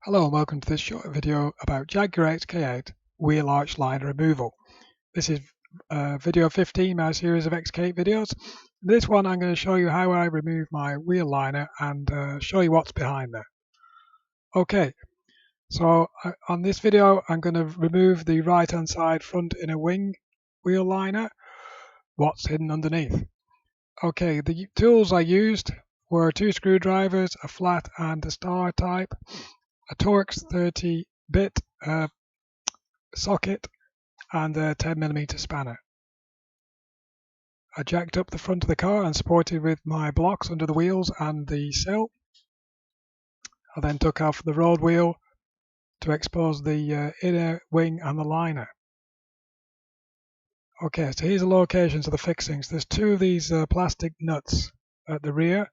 Hello and welcome to this short video about Jaguar XK8 wheel arch liner removal. This is video 15 in my series of XK8 videos. In this one I'm going to show you how I remove my wheel liner and show you what's behind there. Okay, so on this video I'm going to remove the right hand side front inner wing wheel liner, what's hidden underneath. Okay, the tools I used were 2 screwdrivers, a flat and a star type, a Torx 30 bit socket and a 10mm spanner. I jacked up the front of the car and supported with my blocks under the wheels and the sill. I then took off the road wheel to expose the inner wing and the liner. Okay, so here's the locations of the fixings. There's 2 of these plastic nuts at the rear,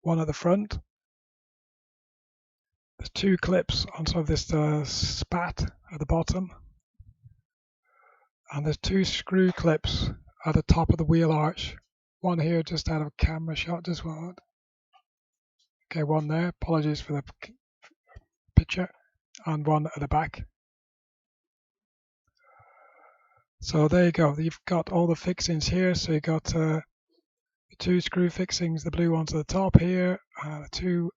1 at the front. There's 2 clips on top of this spat at the bottom. And there's 2 screw clips at the top of the wheel arch. One here just out of a camera shot, just one. Okay, one there. Apologies for the picture. And one at the back. So there you go. You've got all the fixings here. So you've got the 2 screw fixings, the blue ones at the top here, 2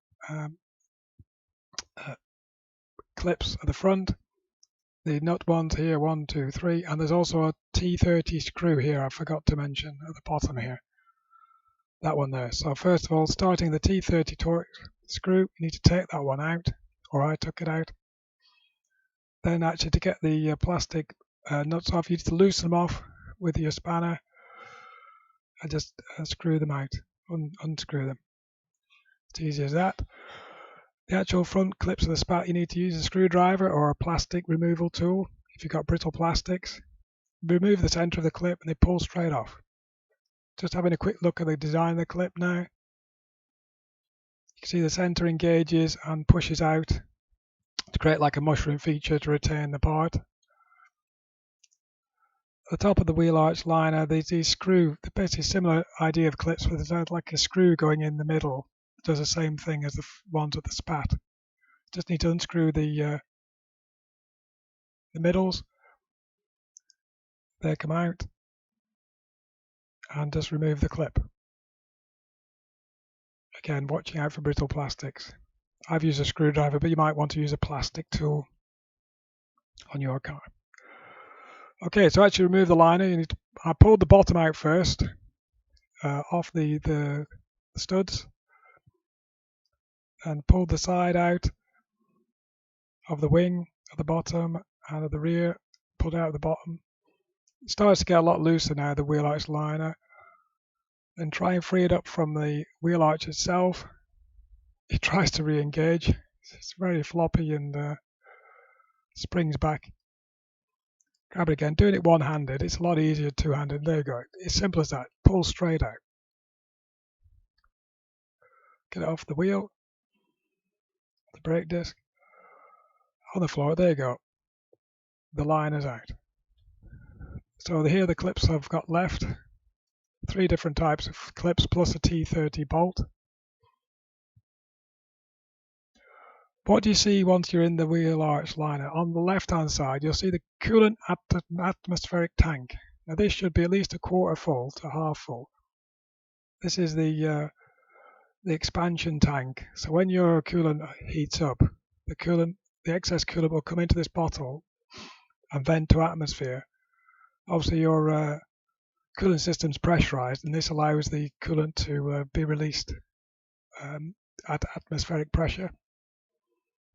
clips at the front. The nut ones here, 1, 2, 3, and there's also a T30 screw here I forgot to mention at the bottom here. That one there. So first of all, starting the T30 Torx screw, you need to take that one out, or I took it out. Then actually to get the plastic nuts off, you need to loosen them off with your spanner and just screw them out, unscrew them. It's easy as that. The actual front clips of the spat, you need to use a screwdriver or a plastic removal tool. If you've got brittle plastics, remove the center of the clip and they pull straight off. Just having a quick look at the design of the clip now. You can see the center engages and pushes out to create like a mushroom feature to retain the part. At the top of the wheel arch liner, there's these screw, basically similar idea of clips, but there's like a screw going in the middle. It does the same thing as the ones at the spat. Just need to unscrew the middles. They come out. And just remove the clip. Again, watching out for brittle plastics. I've used a screwdriver, but you might want to use a plastic tool on your car. Okay, so actually remove the liner. I pulled the bottom out first, off the studs, and pulled the side out of the wing at the bottom and at the rear, pulled out the bottom. It starts to get a lot looser now, the wheel arch liner. Then try and free it up from the wheel arch itself. It tries to re-engage. It's very floppy and springs back. Grab it again. Doing it one-handed, it's a lot easier two-handed. There you go. It's simple as that. Pull straight out. Get it off the wheel, the brake disc, on the floor. There you go. The liner's out. So here are the clips I've got left. 3 different types of clips plus a T30 bolt. What do you see once you're in the wheel arch liner? On the left hand side you'll see the coolant atmospheric tank. Now this should be at least a quarter full to half full. This is the expansion tank. So when your coolant heats up, the excess coolant will come into this bottle and vent to atmosphere. Obviously your coolant system's pressurized and this allows the coolant to be released at atmospheric pressure.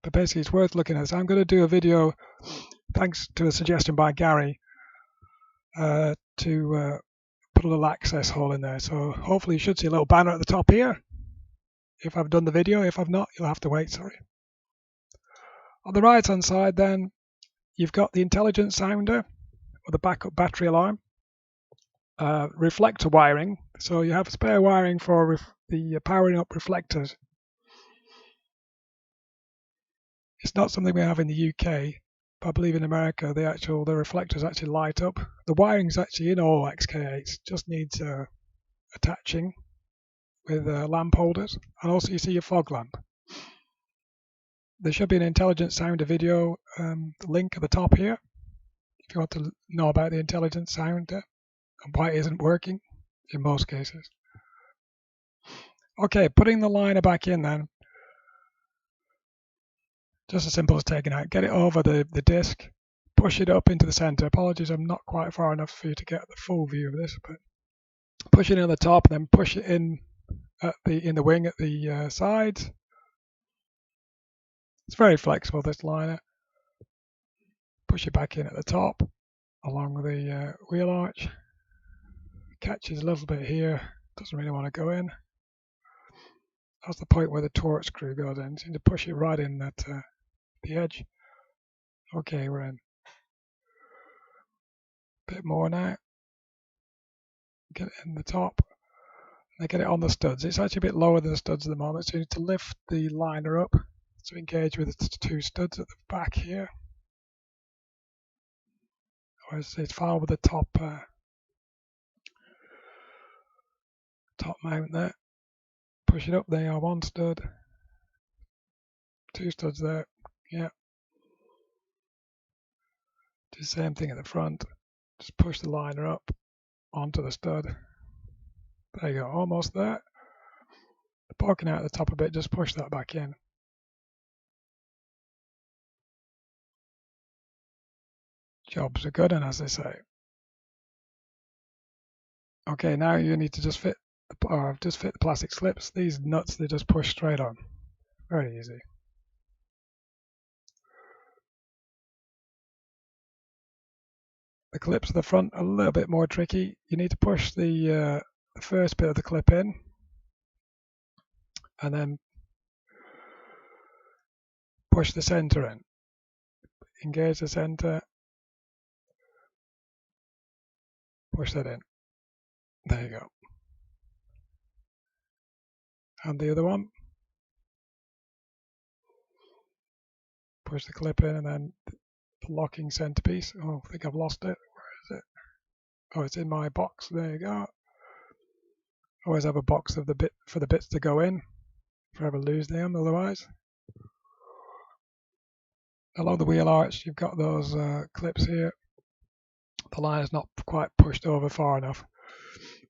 But basically it's worth looking at. So I'm going to do a video, thanks to a suggestion by Gary, to put a little access hole in there. So hopefully you should see a little banner at the top here if I've done the video. If I've not, you'll have to wait, sorry. On the right hand side then, you've got the intelligent sounder or the backup battery alarm, reflector wiring. So you have spare wiring for the powering up reflectors. It's not something we have in the UK, but I believe in America the reflectors actually light up. The wiring's actually in all XK8s, just needs attaching with lamp holders, and also you see your fog lamp. there should be an intelligent sounder video link at the top here if you want to know about the intelligent sounder and why it isn't working in most cases. Okay, putting the liner back in then. Just as simple as taking out, get it over the disc, push it up into the center. Apologies, I'm not quite far enough for you to get the full view of this, but push it in at the top, then push it in the wing at the sides. It's very flexible, this liner. Push it back in at the top along the wheel arch. Catches a little bit here, doesn't really want to go in. That's the point where the Torx screw goes in. So you need to push it right in at the edge. Okay, we're in. Bit more now. Get it in the top. And get it on the studs. It's actually a bit lower than the studs at the moment, so you need to lift the liner up to engage with the two studs at the back here. Whereas it's fine with the top mount there. Push it up, there you are, one stud. Two studs there, yeah. Do the same thing at the front. Just push the liner up onto the stud. There you go, almost there. Poking out the top a bit, just push that back in. Jobs are good, and as they say. Okay, now you need to just fit the plastic slips. These nuts, they just push straight on. Very easy. The clips at the front are a little bit more tricky. You need to push the first bit of the clip in, and then push the center in. Engage the center. Push that in. There you go. And the other one. Push the clip in, and then the locking centerpiece. Oh, I think I've lost it. Where is it? Oh, it's in my box. There you go. Always have a box of the bits to go in. If I ever lose them, otherwise. Along the wheel arch, you've got those clips here. The line is not quite pushed over far enough.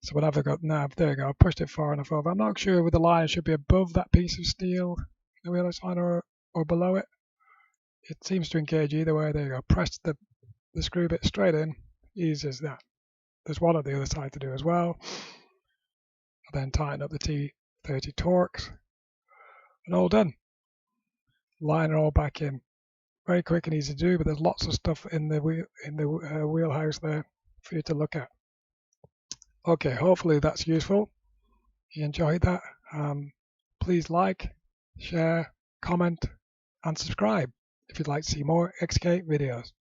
So whenever I got nav, there you go, I pushed it far enough over. I'm not sure whether the line should be above that piece of steel, the wheel arch line, or below it. It seems to engage either way. There you go. Press the screw bit straight in. Easy as that. There's one on the other side to do as well. And then tighten up the T30 Torx. And all done. Liner all back in. Very quick and easy to do, but there's lots of stuff in the wheelhouse there for you to look at. Okay, hopefully that's useful. You enjoyed that. Please like, share, comment, and subscribe if you'd like to see more XK videos.